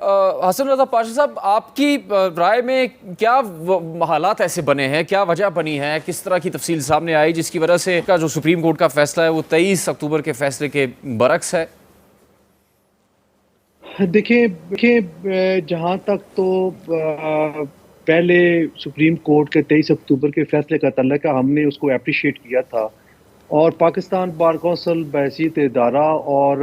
हसन रज़ा पाशा साहब, आपकी राय में क्या हालात ऐसे बने हैं, क्या वजह बनी है, किस तरह की तफसील सामने आई जिसकी वजह से का जो सुप्रीम कोर्ट का फैसला है वो 23 अक्टूबर के फैसले के बरक्स है? देखिए जहाँ तक तो पहले सुप्रीम कोर्ट के 23 अक्टूबर के फैसले का तल्लुक है, हमने उसको अप्रिशिएट किया था और पाकिस्तान बार कौंसिल बहसीत इदारा और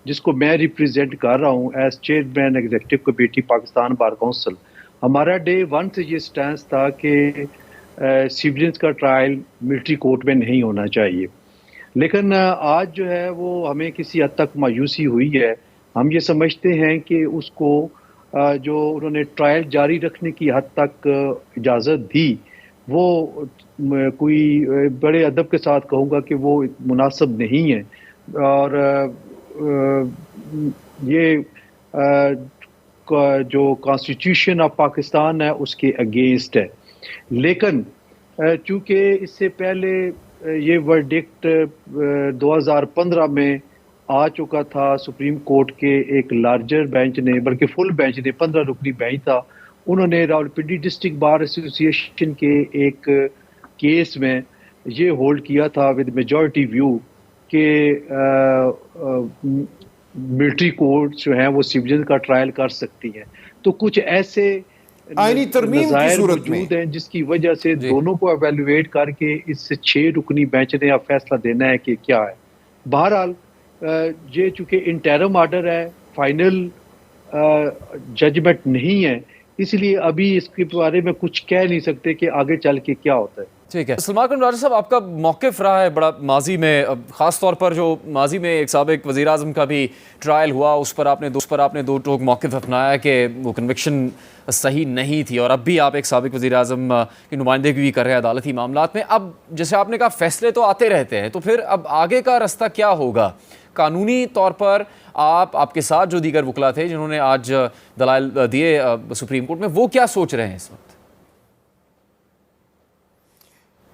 जिसको मैं रिप्रेजेंट कर रहा हूँ as chairman executive committee Pakistan bar council, हमारा डे वन से ये स्टैंड था कि सिविलियंस का ट्रायल मिलिट्री कोर्ट में नहीं होना चाहिए। लेकिन आज जो है वो हमें किसी हद तक मायूसी हुई है। हम ये समझते हैं कि उसको जो उन्होंने ट्रायल जारी रखने की हद तक इजाज़त दी, वो कोई बड़े अदब के साथ कहूँगा कि वो मुनासिब नहीं है और ये जो कॉन्स्टिट्यूशन ऑफ पाकिस्तान है उसके अगेंस्ट है। लेकिन चूँकि इससे पहले ये वर्डिक्ट 2015 में आ चुका था सुप्रीम कोर्ट के एक लार्जर बेंच ने, बल्कि फुल बेंच ने, 15 रुकनी बेंच था, उन्होंने रावलपिंडी डिस्ट्रिक्ट बार एसोसिएशन के एक केस में ये होल्ड किया था विद मेजॉरिटी व्यू कि मिलिट्री कोर्ट जो हैं वो सिविलियन का ट्रायल कर सकती हैं। तो कुछ ऐसे आईनी तरमीम की सूरत में मौजूद हैं जिसकी वजह से दोनों को एवेल्युएट करके इस 6 रुकनी बेंच ने अब फैसला देना है कि क्या है। बहरहाल ये चूँकि इंटरम आर्डर है, फाइनल जजमेंट नहीं है, इसलिए अभी इसके बारे में कुछ कह नहीं सकते कि आगे चल के क्या होता है। ठीक है सलमान कुन राजा साहब, आपका मौक़िफ़ रहा है बड़ा माजी में, ख़ास तौर पर जो माजी में एक साबिक़ वज़ीर आज़म का भी ट्रायल हुआ, उस पर आपने दो टोक मौक़िफ़ अपनाया कि वो कन्विक्शन सही नहीं थी, और अब भी आप एक साबिक़ वज़ीर आज़म की नुमाइंदगी भी कर रहे हैं अदालती मामलात में। अब जैसे आपने कहा फ़ैसले तो आते रहते हैं, तो फिर अब आगे का रास्ता क्या होगा कानूनी तौर पर? आपके साथ जो दीगर वकला थे जिन्होंने आज दलाइल दिए सुप्रीम कोर्ट में, वो क्या सोच रहे हैं इस वक्त?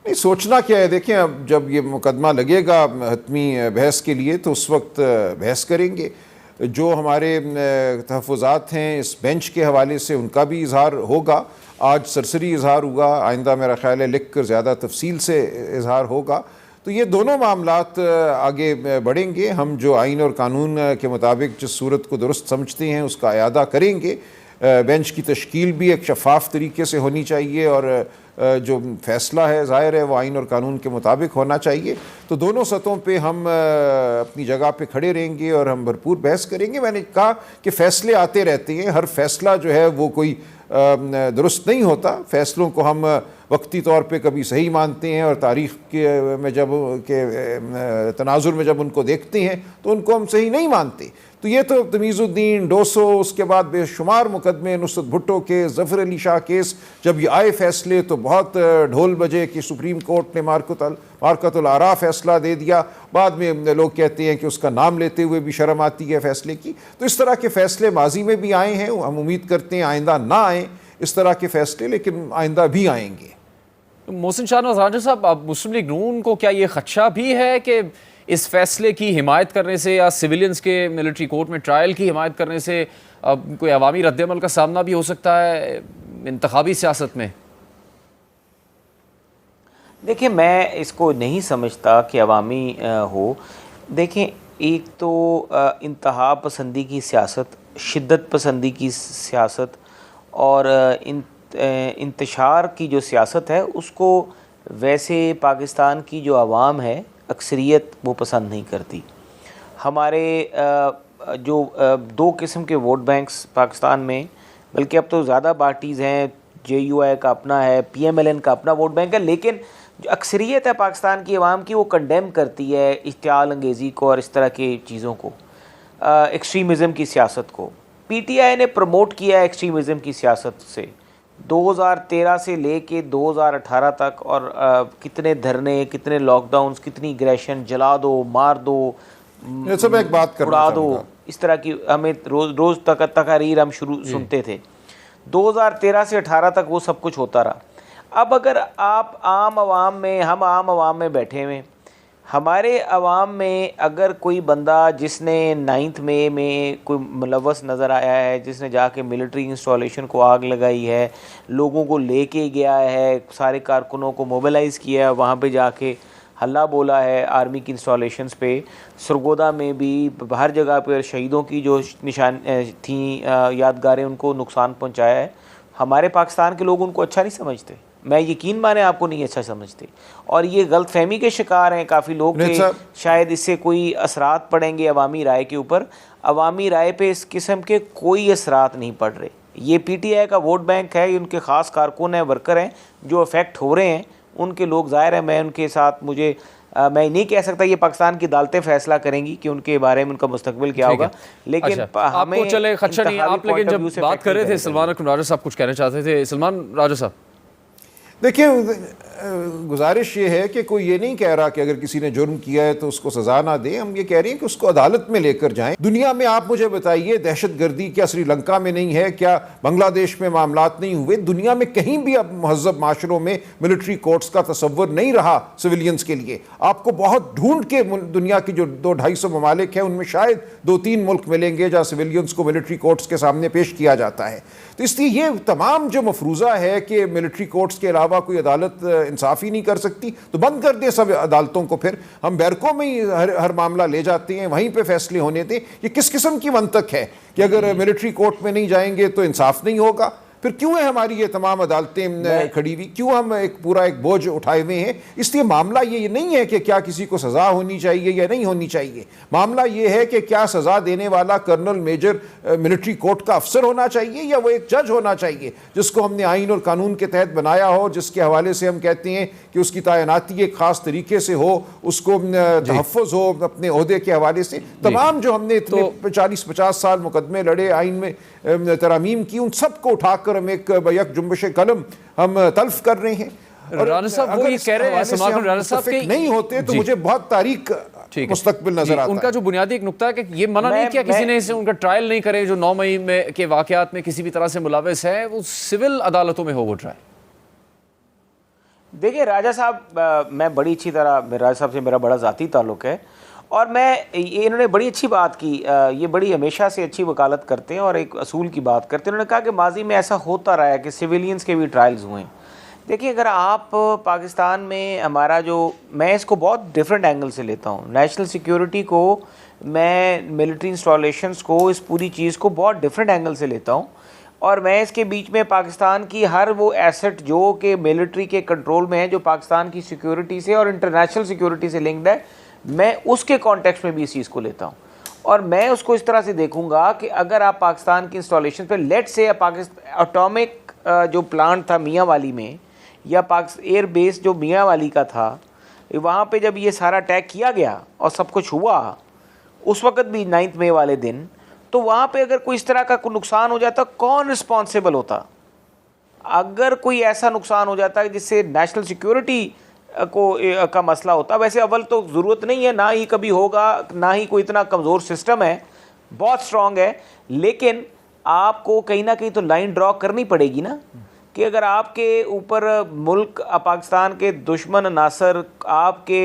नहीं, सोचना क्या है, देखें अब जब ये मुकदमा लगेगा हतमी बहस के लिए तो उस वक्त बहस करेंगे। जो हमारे तहफ़्फ़ुज़ात हैं इस बेंच के हवाले से उनका भी इजहार होगा। आज सरसरी इजहार हुआ, आइंदा मेरा ख्याल है लिख कर ज़्यादा तफसील से इजहार होगा। तो ये दोनों मामलात आगे बढ़ेंगे। हम जो आइन और कानून के मुताबिक जिस सूरत को दुरुस्त समझते हैं उसका अयादा करेंगे। बेंच की तश्कील भी एक शफाफ तरीके से होनी चाहिए और जो फ़ैसला है ज़ाहिर है वो आइन और कानून के मुताबिक होना चाहिए। तो दोनों सतहों पे हम अपनी जगह पे खड़े रहेंगे और हम भरपूर बहस करेंगे। मैंने कहा कि फ़ैसले आते रहते हैं, हर फ़ैसला जो है वो कोई दुरुस्त नहीं होता। फ़ैसलों को हम वक्ती तौर पे कभी सही मानते हैं और तारीख़ के में जब के तनाजुर में जब उनको देखते हैं तो उनको हम सही नहीं मानते। तो ये तो तमीज़ुद्दीन, डोसो, उसके बाद बेशुमार मुकदमे, नुसरत भुट्टो केस, ज़फ़र अली शाह केस, जब ये आए फ़ैसले तो बहुत ढोल बजे कि सुप्रीम कोर्ट ने मार्कतुल आरा फ़ैसला दे दिया। बाद में लोग कहते हैं कि उसका नाम लेते हुए भी शर्म आती है फ़ैसले की। तो इस तरह के फ़ैसले माजी में भी आए हैं, हम उम्मीद करते हैं आइंदा ना आएँ इस तरह के फ़ैसले, लेकिन आइंदा भी आएंगे। मोहसिन शाहनवाज राजा साहब, अब मुस्लिम लीग नून को क्या ये खदशा भी है कि इस फैसले की हिमायत करने से या सिविलियंस के मिलिट्री कोर्ट में ट्रायल की हिमायत करने से अब कोई अवामी रद्दअमल का सामना भी हो सकता है इंतखाबी सियासत में? देखिए, मैं इसको नहीं समझता कि अवामी हो। देखें, एक तो इंतहा पसंदी की सियासत, शिद्दत पसंदी की सियासत और इंतशार की जो सियासत है उसको वैसे पाकिस्तान की जो आवाम है अक्सरियत वो पसंद नहीं करती। हमारे जो दो किस्म के वोट बैंक्स पाकिस्तान में, बल्कि अब तो ज़्यादा पार्टीज़ हैं, JUI का अपना है, PMLN का अपना वोट बैंक है, लेकिन जो अक्सरियत है पाकिस्तान की आवाम की वो कंडेम करती है इश्तियाल अंगेज़ी को और इस तरह की चीज़ों को, एक्सट्रीमिज़म की सियासत को। PTI ने प्रमोट किया है एक्सट्रीमिज़म की सियासत से 2013 से लेके 2018 तक, और कितने धरने, कितने लॉकडाउन्स, कितनी एग्रेशन, जला दो, मार दो, सब एक बात उड़ा दो, इस तरह की हमें रोज़ तक तकारीर हम सुनते थे। 2013 से 18 तक वो सब कुछ होता रहा। अब अगर आप आम आवाम में, हम आम आवाम में बैठे हुए हमारे अवाम में अगर कोई बंदा जिसने 9 मई में कोई मुलव्वस नज़र आया है, जिसने जाके मिलिट्री इंस्टॉलेशन को आग लगाई है, लोगों को लेके गया है, सारे कारकुनों को मोबिलाइज़ किया है, वहाँ पे जाके हल्ला बोला है आर्मी की इंस्टॉलेशंस पे, सरगोदा में भी हर जगह पर शहीदों की जो निशान थी यादगारें, उनको नुकसान पहुँचाया है, हमारे पाकिस्तान के लोग उनको अच्छा नहीं समझते। मैं यकीन माने आपको नहीं अच्छा समझते, और ये गलतफहमी के शिकार हैं काफ़ी लोग कि शायद इससे कोई असरात पड़ेंगे अवामी राय के ऊपर। अवामी राय पे इस किस्म के कोई असरात नहीं पड़ रहे। ये पीटीआई का वोट बैंक है, उनके ख़ास कारकुन हैं, वर्कर हैं जो अफेक्ट हो रहे हैं, उनके लोग ज़ाहिर है मैं उनके साथ मैं नहीं कह सकता ये पाकिस्तान की अदालतें फैसला करेंगी कि उनके बारे में उनका मुस्तकबिल क्या होगा, लेकिन अच्छा, आपको चले खदशा नहीं, आप लेकिन जब बात कर रहे थे सलमान राजा साहब कुछ कहना चाहते थे। सलमान राजा साहब, देखिए, गुजारिश ये है कि कोई ये नहीं कह रहा कि अगर किसी ने जुर्म किया है तो उसको सज़ा ना दें। हम ये कह रहे हैं कि उसको अदालत में लेकर जाएं। दुनिया में आप मुझे बताइए, दहशतगर्दी क्या श्रीलंका में नहीं है? क्या बांग्लादेश में मामलात नहीं हुए? दुनिया में कहीं भी अब महज़ब माशरों में मिलिट्री कोर्ट्स का तसव्वुर नहीं रहा सिविलियंस के लिए। आपको बहुत ढूंढ के दुनिया की जो 200-250 ममालिक हैं उनमें शायद 2-3 मुल्क मिलेंगे जहाँ सिविलियंस को मिलिट्री कोर्ट्स के सामने पेश किया जाता है। तो इसलिए ये तमाम जो मफरूज़ा है कि मिलिट्री कोर्ट्स के अलावा कोई अदालत इंसाफ़ी नहीं कर सकती, तो बंद कर दे सब अदालतों को। फिर हम बैरकों में ही हर मामला ले जाते हैं, वहीं पे फैसले होने दें। ये किस किस्म की मंतक है कि अगर मिलिट्री कोर्ट में नहीं जाएंगे तो इंसाफ नहीं होगा? फिर क्यों है हमारी ये तमाम अदालतें खड़ी हुई? क्यों हम पूरा एक बोझ उठाए हुए हैं? इसलिए मामला ये नहीं है कि क्या किसी को सज़ा होनी चाहिए या नहीं होनी चाहिए। मामला ये है कि क्या सज़ा देने वाला कर्नल मेजर मिलिट्री कोर्ट का अफसर होना चाहिए या वो एक जज होना चाहिए जिसको हमने आइन और कानून के तहत बनाया हो, जिसके हवाले से हम कहते हैं कि उसकी तैनाती एक ख़ास तरीके से हो, उसको तहफ़्फ़ुज़ हो अपने ओहदे के हवाले से। तमाम जो हमने इतने 40-50 साल मुकदमे लड़े, आइन में तरामीम की, उन सबको उठाकर हम एक जुम्बिश कलम हम तल्फ कर रहे हैं। और राणा साहब वो ये कह रहे हैं, सलमान राणा साहब के नहीं होते तो मुझे बहुत तारीख मुस्तकबिल नजर आता है। उनका जो बुनियादी एक नुक्ता है कि ये मना नहीं किया किसी ने इसे उनका ट्रायल नहीं करे, जो 9 मई में के वाकयात में किसी भी तरह से मुलविस है वो सिविल अदालतों में हो वो ट्रायल। देखिए राजा साहब, मैं बड़ी अच्छी तरह राजा साहब से मेरा बड़ा ज़ाती ताल्लुक़ है, और इन्होंने बड़ी अच्छी बात की, ये बड़ी हमेशा से अच्छी वकालत करते हैं और एक असूल की बात करते हैं। उन्होंने कहा कि माजी में ऐसा होता रहा है कि सिविलियंस के भी ट्रायल्स हुए हैं। देखिए, अगर आप पाकिस्तान में हमारा मैं इसको बहुत डिफरेंट एंगल से लेता हूँ, नेशनल सिक्योरिटी को, मैं मिलिट्री इंस्टॉलेशंस को, इस पूरी चीज़ को बहुत डिफरेंट एंगल से लेता हूँ, और मैं इसके बीच में पाकिस्तान की हर वो एसेट जो कि मिलिट्री के कंट्रोल में है, जो पाकिस्तान की सिक्योरिटी से और इंटरनेशनल सिक्योरिटी से लिंक्ड है, मैं उसके कॉन्टेक्स्ट में भी इस चीज़ को लेता हूँ। और मैं उसको इस तरह से देखूंगा कि अगर आप पाकिस्तान की इंस्टॉलेशन पे लेट से पाकिस्तान एटॉमिक जो प्लांट था मियाँ वाली में, या एयर बेस जो मियाँ वाली का था, वहाँ पे जब ये सारा अटैक किया गया और सब कुछ हुआ, उस वक्त भी 9 मई वाले दिन, तो वहाँ पे अगर कोई इस तरह का कोई नुकसान हो जाता, कौन रिस्पॉन्सिबल होता? अगर कोई ऐसा नुकसान हो जाता है जिससे नेशनल सिक्योरिटी का मसला होता, वैसे अव्वल तो ज़रूरत नहीं है, ना ही कभी होगा, ना ही कोई इतना कमज़ोर सिस्टम है, बहुत स्ट्रॉन्ग है, लेकिन आपको कहीं ना कहीं तो लाइन ड्रॉ करनी पड़ेगी ना, कि अगर आपके ऊपर मुल्क पाकिस्तान के दुश्मन नासर आपके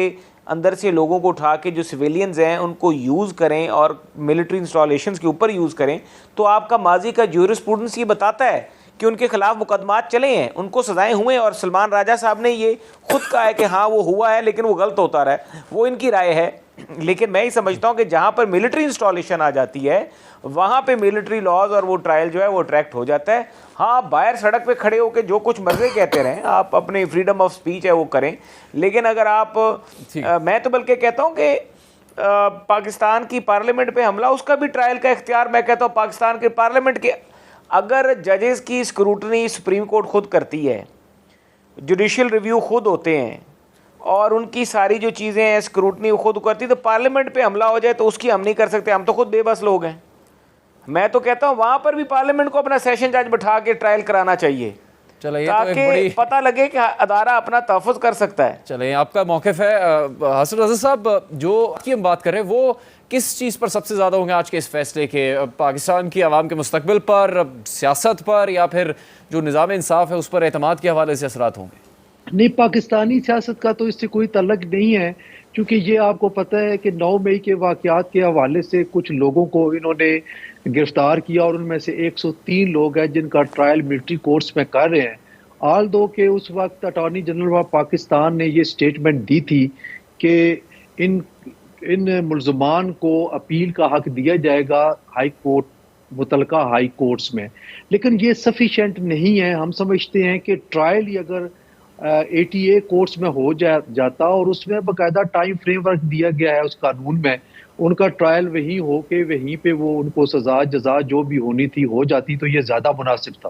अंदर से लोगों को उठा के जो सिविलियंस हैं उनको यूज़ करें और मिलिट्री इंस्टॉलेशंस के ऊपर यूज़ करें, तो आपका माजी का ज्यूरिस्प्रूडेंस ये बताता है कि उनके खिलाफ मुकदमात चले हैं, उनको सजाएं हुए हैं। और सलमान राजा साहब ने ये खुद कहा है कि हाँ वो हुआ है, लेकिन वो गलत होता रहा है, वो इनकी राय है। लेकिन मैं ही समझता हूँ कि जहाँ पर मिलिट्री इंस्टॉलेशन आ जाती है वहाँ पे मिलिट्री लॉज और वो ट्रायल जो है वो अट्रैक्ट हो जाता है। हाँ, बाहर सड़क पे खड़े होकर जो कुछ मर्जी कहते रहें, आप अपने फ्रीडम ऑफ स्पीच है वो करें, लेकिन अगर आप मैं तो बल्कि कहता हूँ कि पाकिस्तान की पार्लियामेंट पे हमला, उसका भी ट्रायल का इख्तियार मैं कहता हूँ पाकिस्तान के पार्लियामेंट के, अगर जजेस की स्क्रूटनी सुप्रीम कोर्ट खुद करती है, जुडिशियल रिव्यू खुद होते हैं और उनकी सारी जो चीज़ें हैं स्क्रूटनी खुद करती, तो पार्लियामेंट पे हमला हो जाए तो उसकी हम नहीं कर सकते, हम तो खुद बेबस लोग हैं। मैं तो कहता हूँ वहाँ पर भी पार्लियामेंट को अपना सेशन जज बैठा के ट्रायल कराना चाहिए, ताकि पता लगे कि अदारा अपना तहफ़्फ़ुज़ कर सकता है। चले, आपका मौक़िफ़ है। हासिल रज़ा साहब, जो की हम बात कर रहे हैं वो किस चीज़ पर सबसे ज़्यादा होंगे आज के इस फैसले के? पाकिस्तान की आवाम के मुस्तकबिल पर, सियासत पर, या फिर जो निज़ाम इंसाफ है उस पर एतमाद के हवाले से असरात होंगे? नहीं, पाकिस्तानी सियासत का तो इससे कोई तल्लुक नहीं है। क्योंकि ये आपको पता है कि 9 मई के वाक़यात के हवाले से कुछ लोगों को इन्होंने गिरफ्तार किया और उनमें से 103 लोग हैं जिनका ट्रायल मिलिट्री कोर्ट्स में कर रहे हैं। आल दो के उस वक्त अटॉर्नी जनरल ऑफ पाकिस्तान ने ये स्टेटमेंट दी थी कि इन इन मुल्ज़मान को अपील का हक दिया जाएगा हाई कोर्ट, मुतलका हाई कोर्ट्स में। लेकिन ये सफिशेंट नहीं है। हम समझते हैं कि ट्रायल ही अगर ATA कोर्ट्स में हो जाता और उसमें बाकायदा टाइम फ्रेमवर्क दिया गया है उस कानून में, उनका ट्रायल वहीं हो के वहीं पे वो उनको सजा जजा जो भी होनी थी हो जाती, तो ये ज़्यादा मुनासिब था।